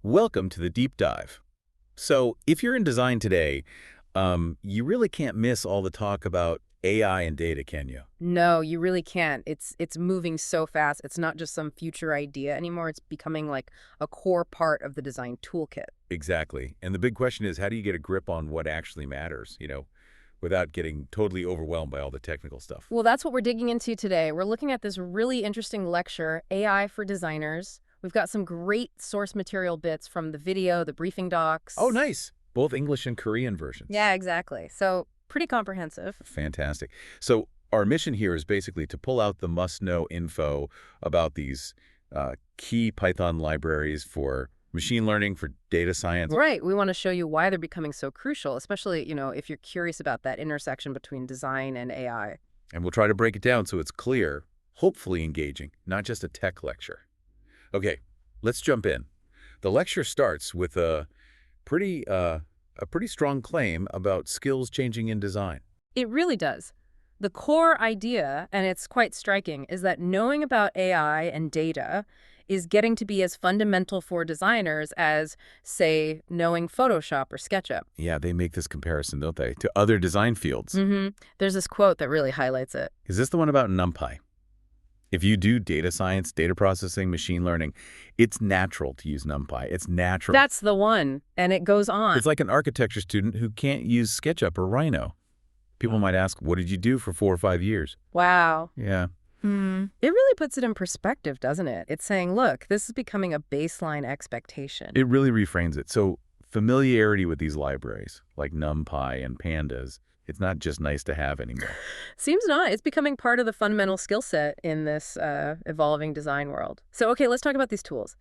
Welcome to the deep dive. So, if you're in design today, you really can't miss all the talk about AI and data, can you? No, you really can't. It's moving so fast. It's not just some future idea anymore. It's becoming like a core part of the design toolkit. Exactly. And the big question is, how do you get a grip on what actually matters, without getting totally overwhelmed by all the technical stuff? Well, that's what we're digging into today. We're looking at this really interesting lecture, AI for Designers. We've got some great source material bits from the video, the briefing Oh, docs. nice. Both English and Korean versions. Yeah, exactly. So pretty comprehensive. Fantastic. So, our mission here is basically to pull out the must-know info about these key Python libraries for machine learning, for data science. Right. We want to show you why they're becoming so crucial, especially, if you're curious about that intersection between design and AI. And we'll try to break it down so it's clear, hopefully engaging, not just a tech lecture. Okay, let's jump in. The lecture starts with pretty, a pretty strong claim about skills changing in design. It really does. The core idea, and it's quite striking, is that knowing about AI and data is getting to be as fundamental for designers as, say, knowing Photoshop or SketchUp. Yeah, they make this comparison, don't they, to other design fields. There's this quote that really highlights it. Is this the one about NumPy? If you do data science, data processing, machine learning, it's natural to use NumPy. It's natural. That's the one, and it goes on. It's like an architecture student who can't use SketchUp or Rhino. People might ask, what did you do for 4 or 5 years? Wow. Yeah, It really puts it in perspective, doesn't it? It's saying, look, this is becoming a baseline expectation. it really reframes it. So familiarity with these libraries, like NumPy and Pandas, it's not just nice to have anymore. Seems not. It's becoming part of the fundamental skill set in this evolving design world. So, okay, let's talk about these tools.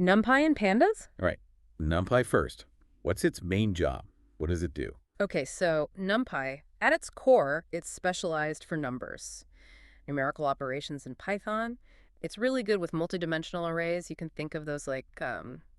NumPy and Pandas? All right, NumPy first. What's its main job? What does it do? Okay, so NumPy, at its core, it's specialized for numbers. Numerical operations in Python. It's really good with multidimensional arrays. You can think of those like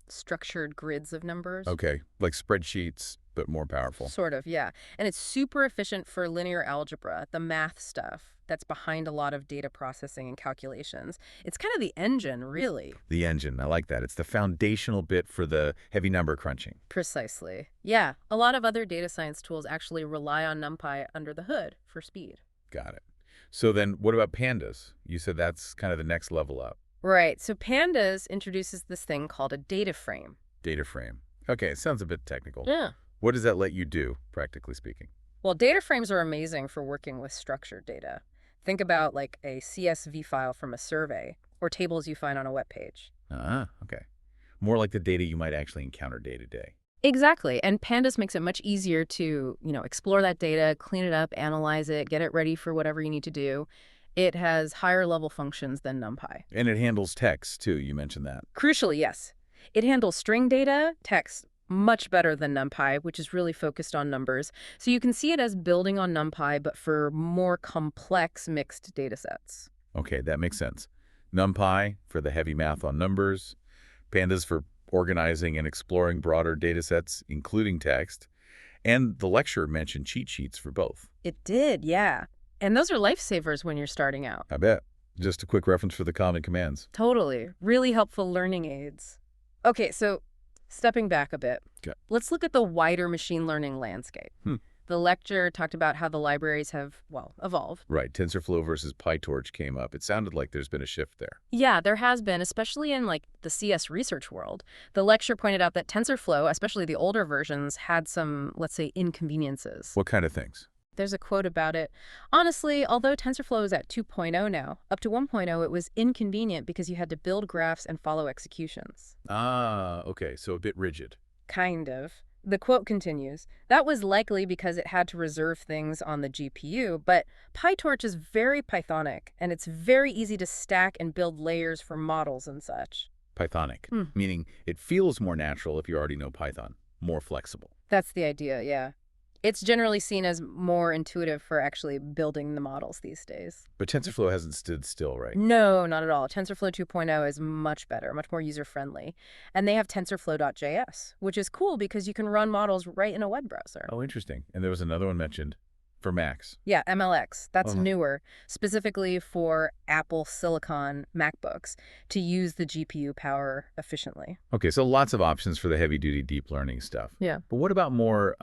structured grids of numbers. Okay, like spreadsheets, but more powerful. Sort of, yeah. And it's super efficient for linear algebra, the math stuff that's behind a lot of data processing and calculations. It's kind of the engine, really. The engine, I like that. It's the foundational bit for the heavy number crunching. Precisely. Yeah, a lot of other data science tools actually rely on NumPy under the hood for speed. Got it. So then what about Pandas? You said that's kind of the next level up. Right, so Pandas introduces this thing called a data frame. Data frame. Okay, it sounds a bit technical. Yeah. What does that let you do, practically speaking? Well, data frames are amazing for working with structured data. Think about like a CSV file from a survey or tables you find on a web page. Ah, okay. More like the data you might actually encounter day to day. Exactly. And Pandas makes it much easier to, explore that data, clean it up, analyze it, get it ready for whatever you need to do. It has higher level functions than NumPy. And it handles text, too. You mentioned that. Crucially, yes. It handles string data, text, much better than NumPy, which is really focused on numbers. So you can see it as building on NumPy, but for more complex mixed data sets. Okay, that makes sense. NumPy for the heavy math on numbers, Pandas for organizing and exploring broader data sets, including text, and the lecture mentioned cheat sheets for both. It did, yeah. And those are lifesavers when you're starting out. I bet. Just a quick reference for the common commands. Totally. Really helpful learning aids. Okay, so stepping back a bit, Okay. let's look at the wider machine learning landscape. The lecture talked about how the libraries have, evolved. Right, TensorFlow versus PyTorch came up. It sounded like there's been a shift there. Yeah, there has been, especially in like the CS research world. The lecture pointed out that TensorFlow, especially the older versions, had some, let's say, inconveniences. What kind of things? There's a quote about it. Honestly, although TensorFlow is at 2.0 now, up to 1.0 it was inconvenient because you had to build graphs and follow executions. Ah, okay, so a bit rigid. Kind of. The quote continues, that was likely because it had to reserve things on the GPU, but PyTorch is very Pythonic, and it's very easy to stack and build layers for models and such. Pythonic, meaning it feels more natural if you already know Python, more flexible. That's the idea, yeah. It's generally seen as more intuitive for actually building the models these days. But TensorFlow hasn't stood still, right? No, not at all. TensorFlow 2.0 is much better, much more user-friendly. And they have TensorFlow.js, which is cool because you can run models right in a web browser. Oh, interesting. And there was another one mentioned For Macs. Yeah, MLX. That's Oh, newer, specifically for Apple Silicon MacBooks to use the GPU power efficiently. okay, so lots of options for the heavy-duty deep learning stuff. Yeah. But what about more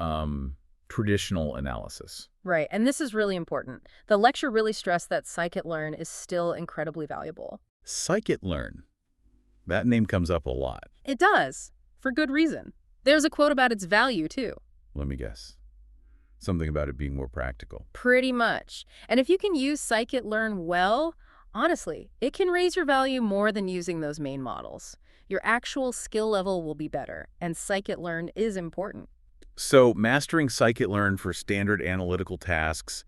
traditional analysis? Right, and this is really important. The lecture really stressed that scikit-learn is still incredibly valuable. Scikit-learn. That name comes up a lot. It does, for good reason. There's a quote about its value, too. Let me guess. Something about it being more practical. Pretty much. And if you can use scikit-learn well, honestly, it can raise your value more than using those main models. Your actual skill level will be better, and scikit-learn is important. So mastering scikit-learn for standard analytical tasks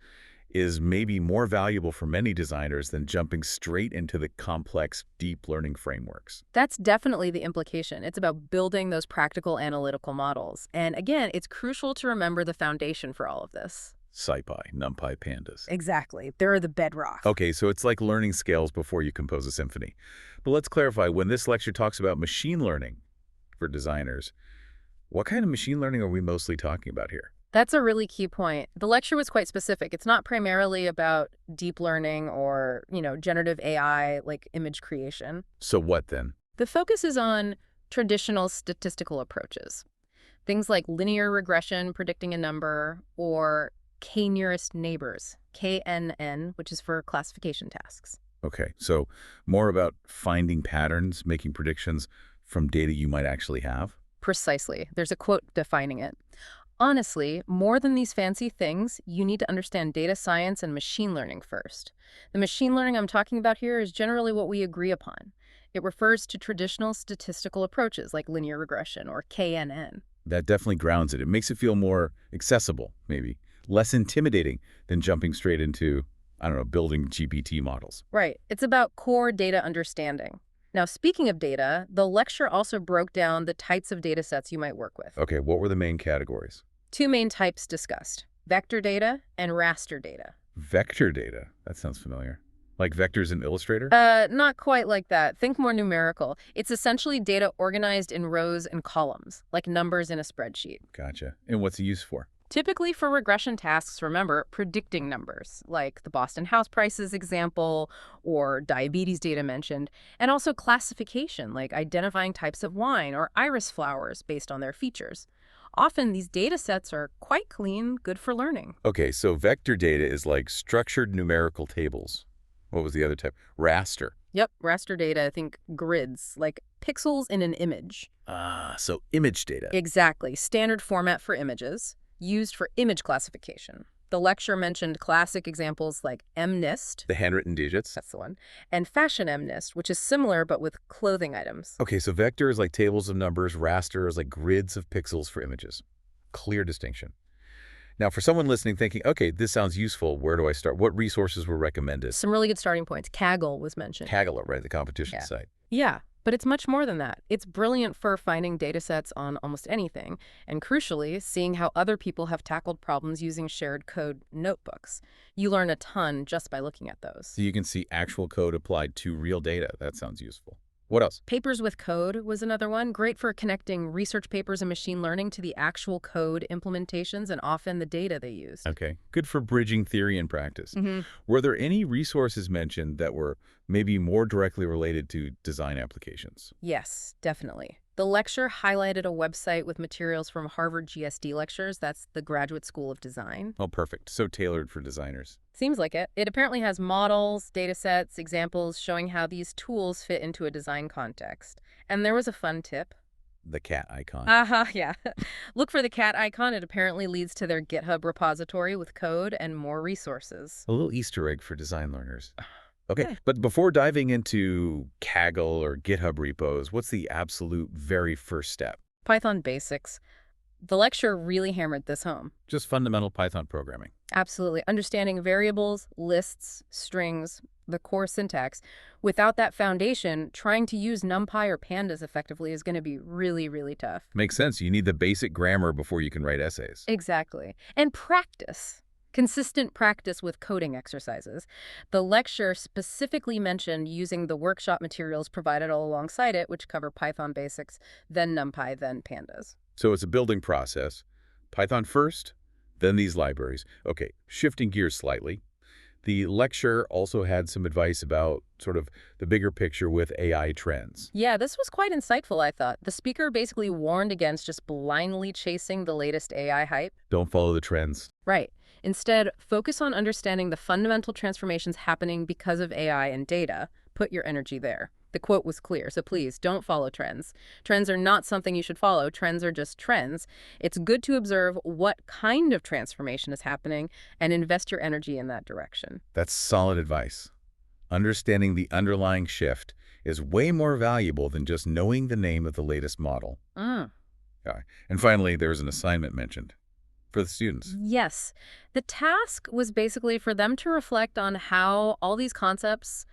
is maybe more valuable for many designers than jumping straight into the complex deep learning frameworks. That's definitely the implication. It's about building those practical analytical models. And again, it's crucial to remember the foundation for all of this. SciPy, NumPy, Pandas. Exactly. They're the bedrock. Okay, so it's like learning scales before you compose a symphony. But let's clarify, when this lecture talks about machine learning for designers, what kind of machine learning are we mostly talking about here? That's a really key point. The lecture was quite specific. It's not primarily about deep learning or, generative AI like image creation. So what then? The focus is on traditional statistical approaches. Things like linear regression, predicting a number, or k-nearest neighbors, KNN, which is for classification tasks. Okay, so more about finding patterns, making predictions from data you might actually have? Precisely. There's a quote defining it. Honestly, more than these fancy things, you need to understand data science and machine learning first. The machine learning I'm talking about here is generally what we agree upon. It refers to traditional statistical approaches like linear regression or KNN. That definitely grounds it. It makes it feel more accessible, maybe. Less intimidating than jumping straight into, I don't know, building GPT models. Right. It's about core data understanding. Now, speaking of data, the lecture also broke down the types of data sets you might work with. Okay, what were the main categories? Two main types discussed, vector data and raster data. Vector data. That sounds familiar. Like vectors in Illustrator? Not quite like that. Think more numerical. It's essentially data organized in rows and columns, like numbers in a spreadsheet. Gotcha. And what's it used for? Typically for regression tasks, remember, predicting numbers, like the Boston house prices example or diabetes data mentioned, and also classification, like identifying types of wine or iris flowers based on their features. Often these data sets are quite clean, good for learning. Okay, so vector data is like structured numerical tables. What was the other type? Raster. Yep, raster data, I think grids, like pixels in an image. Ah, so image data. Exactly, standard format for images, used for image classification. The lecture mentioned classic examples like MNIST, The handwritten digits. that's the one, and Fashion MNIST, which is similar but with clothing items. Okay, so vector is like tables of numbers, raster is like grids of pixels for images. Clear distinction. Now, for someone listening thinking, okay, this sounds useful, where do I start? What resources were recommended? Some really good starting points. Kaggle was mentioned. Kaggle, right, the competition Yeah. site. Yeah, but it's much more than that. It's brilliant for finding data sets on almost anything, and crucially, seeing how other people have tackled problems using shared code notebooks. You learn a ton just by looking at those. So you can see actual code applied to real data. That sounds useful. What else? Papers with Code was another one, great for connecting research papers in machine learning to the actual code implementations and often the data they used. Okay, good for bridging theory and practice. Mm-hmm. Were there any resources mentioned that were maybe more directly related to design applications? Yes, definitely. The lecture highlighted a website with materials from Harvard GSD lectures. That's the Graduate School of Design. Oh, perfect. So tailored for designers. Seems like it. It apparently has models, data sets, examples showing how these tools fit into a design context. And there was a fun tip. The cat icon. Yeah. Look for the cat icon. It apparently leads to their GitHub repository with code and more resources. A little Easter egg for design learners. Okay, Yeah. but before diving into Kaggle or GitHub repos, what's the absolute very first step? Python basics. The lecture really hammered this home. Just fundamental Python programming. Absolutely. Understanding variables, lists, strings, the core syntax. Without that foundation, trying to use NumPy or Pandas effectively is going to be really, really tough. Makes sense. You need the basic grammar before you can write essays. Exactly. And practice. Consistent practice with coding exercises. The lecture specifically mentioned using the workshop materials provided all alongside it, which cover Python basics, then NumPy, then Pandas. So it's a building process. Python first, Then these libraries. Okay, shifting gears slightly. The lecture also had some advice about sort of the bigger picture with AI trends. Yeah, this was quite insightful, I thought. The speaker basically warned against just blindly chasing the latest AI hype. Don't follow the trends. Right. Instead, focus on understanding the fundamental transformations happening because of AI and data. Put your energy there. The quote was clear, so please don't follow trends. Trends are not something you should follow. Trends are just trends. It's good to observe what kind of transformation is happening and invest your energy in that direction. That's solid advice. Understanding the underlying shift is way more valuable than just knowing the name of the latest model. Mm. Yeah. And finally, there was an assignment mentioned for the students. Yes. The task was basically for them to reflect on how all these concepts,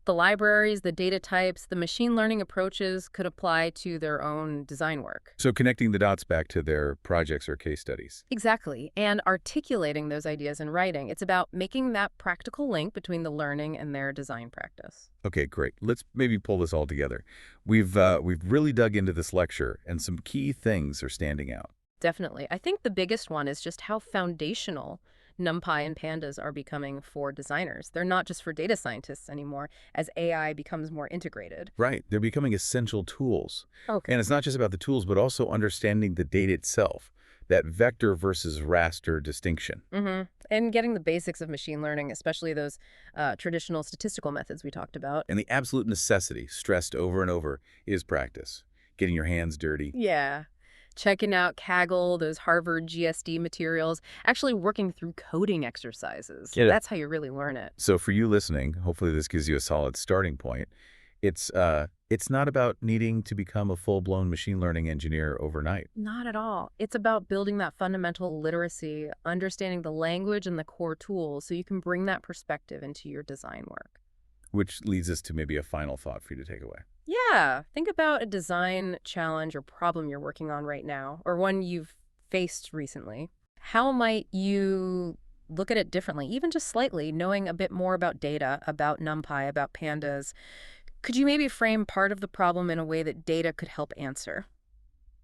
the libraries, the data types, the machine learning approaches could apply to their own design work. So connecting the dots back to their projects or case studies. Exactly. And articulating those ideas in writing. It's about making that practical link between the learning and their design practice. Okay, great. Let's maybe pull this all together. We've really dug into this lecture, and some key things are standing out. Definitely. I think the biggest one is just how foundational NumPy and Pandas are becoming for designers. They're not just for data scientists anymore as AI becomes more integrated. Right. They're becoming essential tools. Okay. And it's not just about the tools, but also understanding the data itself, that vector versus raster distinction. And getting the basics of machine learning, especially those traditional statistical methods we talked about. And the absolute necessity, stressed over and over, is practice. Getting your hands dirty. Yeah. Checking out Kaggle, those Harvard GSD materials, actually working through coding exercises. Get it. That's how you really learn it. So for you listening, hopefully this gives you a solid starting point. It's not about needing to become a full-blown machine learning engineer overnight. Not at all. It's about building that fundamental literacy, understanding the language and the core tools so you can bring that perspective into your design work. Which leads us to maybe a final thought for you to take away. Yeah, think about a design challenge or problem you're working on right now, or one you've faced recently. How might you look at it differently, even just slightly, knowing a bit more about data, about NumPy, about pandas? Could you maybe frame part of the problem in a way that data could help answer?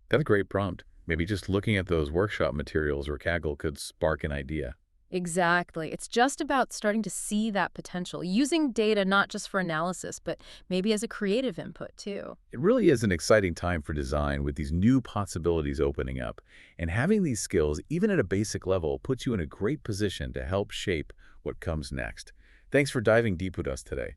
That's a great prompt. Maybe just looking at those workshop materials or Kaggle could spark an idea. Exactly. It's just about starting to see that potential, using data not just for analysis, but maybe as a creative input too. It really is an exciting time for design with these new possibilities opening up. And having these skills, even at a basic level, puts you in a great position to help shape what comes next. Thanks for diving deep with us today.